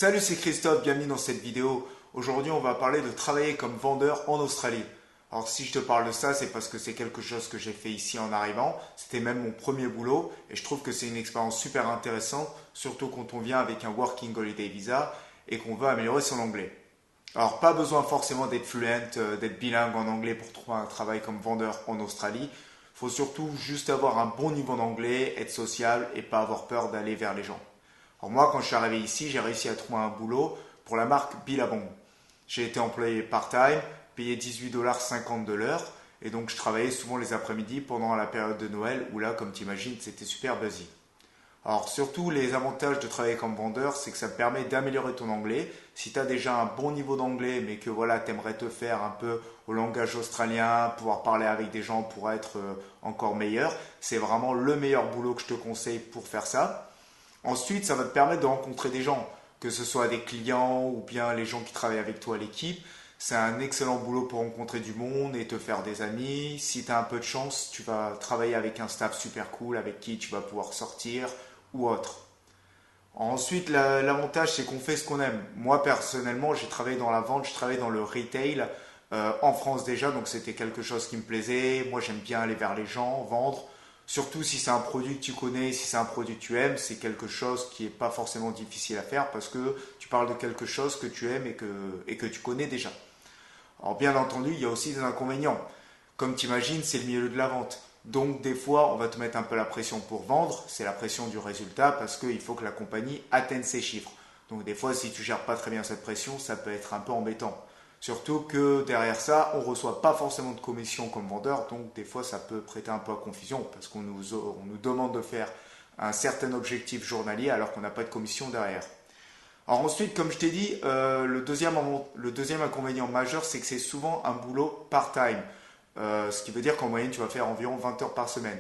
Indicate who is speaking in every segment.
Speaker 1: Salut, c'est Christophe, bienvenue dans cette vidéo. Aujourd'hui, on va parler de travailler comme vendeur en Australie. Alors, si je te parle de ça, c'est parce que c'est quelque chose que j'ai fait ici en arrivant. C'était même mon premier boulot et je trouve que c'est une expérience super intéressante, surtout quand on vient avec un Working Holiday Visa et qu'on veut améliorer son anglais. Alors, pas besoin forcément d'être fluent, d'être bilingue en anglais pour trouver un travail comme vendeur en Australie. Il faut surtout juste avoir un bon niveau d'anglais, être sociable et pas avoir peur d'aller vers les gens. Alors moi, quand je suis arrivé ici, j'ai réussi à trouver un boulot pour la marque Billabong. J'ai été employé part-time, payé 18,50 $ de l'heure, et donc je travaillais souvent les après-midi pendant la période de Noël, où là, comme tu imagines, c'était super busy. Alors surtout, les avantages de travailler comme vendeur, c'est que ça te permet d'améliorer ton anglais. Si tu as déjà un bon niveau d'anglais, mais que voilà, tu aimerais te faire un peu au langage australien, pouvoir parler avec des gens pour être encore meilleur, c'est vraiment le meilleur boulot que je te conseille pour faire ça. Ensuite, ça va te permettre de rencontrer des gens, que ce soit des clients ou bien les gens qui travaillent avec toi à l'équipe. C'est un excellent boulot pour rencontrer du monde et te faire des amis. Si tu as un peu de chance, tu vas travailler avec un staff super cool avec qui tu vas pouvoir sortir ou autre. Ensuite, l'avantage, c'est qu'on fait ce qu'on aime. Moi, personnellement, j'ai travaillé dans la vente, je travaillais dans le retail en France déjà, donc c'était quelque chose qui me plaisait. Moi, j'aime bien aller vers les gens, vendre. Surtout si c'est un produit que tu connais, si c'est un produit que tu aimes, c'est quelque chose qui n'est pas forcément difficile à faire parce que tu parles de quelque chose que tu aimes et que tu connais déjà. Alors bien entendu, il y a aussi des inconvénients. Comme tu imagines, c'est le milieu de la vente. Donc des fois, on va te mettre un peu la pression pour vendre, c'est la pression du résultat parce qu'il faut que la compagnie atteigne ses chiffres. Donc des fois, si tu gères pas très bien cette pression, ça peut être un peu embêtant. Surtout que derrière ça, on ne reçoit pas forcément de commission comme vendeur, donc des fois ça peut prêter un peu à confusion parce qu'on nous demande de faire un certain objectif journalier alors qu'on n'a pas de commission derrière. Alors ensuite, comme je t'ai dit, le deuxième inconvénient majeur, c'est que c'est souvent un boulot part-time. Ce qui veut dire qu'en moyenne, tu vas faire environ 20 heures par semaine.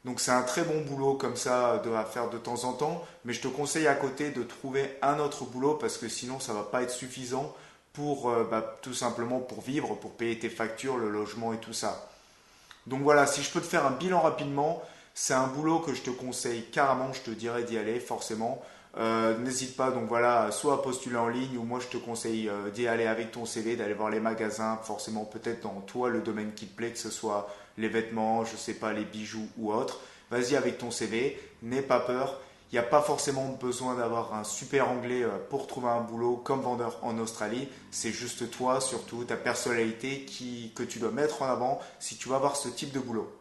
Speaker 1: Donc c'est un très bon boulot comme ça à faire de temps en temps, mais je te conseille à côté de trouver un autre boulot parce que sinon ça ne va pas être suffisant pour tout simplement pour vivre, pour payer tes factures, le logement et tout ça. Donc voilà, si je peux te faire un bilan rapidement, c'est un boulot que je te conseille carrément, je te dirais d'y aller forcément. N'hésite pas donc voilà, soit à postuler en ligne ou moi je te conseille d'y aller avec ton CV, d'aller voir les magasins, forcément peut-être dans toi le domaine qui te plaît, que ce soit les vêtements, je sais pas, les bijoux ou autre. Vas-y avec ton CV, n'aie pas peur. Il n'y a pas forcément besoin d'avoir un super anglais pour trouver un boulot comme vendeur en Australie. C'est juste toi, surtout ta personnalité que tu dois mettre en avant si tu vas avoir ce type de boulot.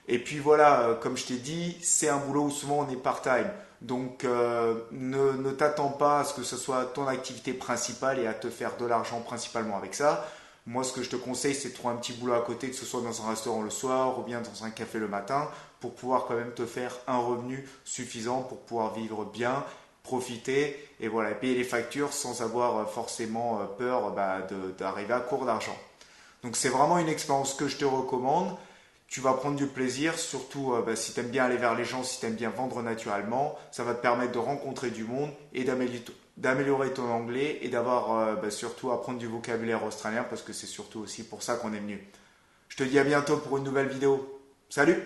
Speaker 1: Et puis voilà, comme je t'ai dit, c'est un boulot où souvent on est part-time. Donc ne t'attends pas à ce que ce soit ton activité principale et à te faire de l'argent principalement avec ça. Moi, ce que je te conseille, c'est de trouver un petit boulot à côté, que ce soit dans un restaurant le soir ou bien dans un café le matin, pour pouvoir quand même te faire un revenu suffisant pour pouvoir vivre bien, profiter et voilà, payer les factures sans avoir forcément peur d'arriver à court d'argent. Donc c'est vraiment une expérience que je te recommande. Tu vas prendre du plaisir, surtout si tu aimes bien aller vers les gens, si tu aimes bien vendre naturellement. Ça va te permettre de rencontrer du monde et d'améliorer ton anglais et d'avoir surtout apprendre du vocabulaire australien parce que c'est surtout aussi pour ça qu'on est venu. Je te dis à bientôt pour une nouvelle vidéo. Salut!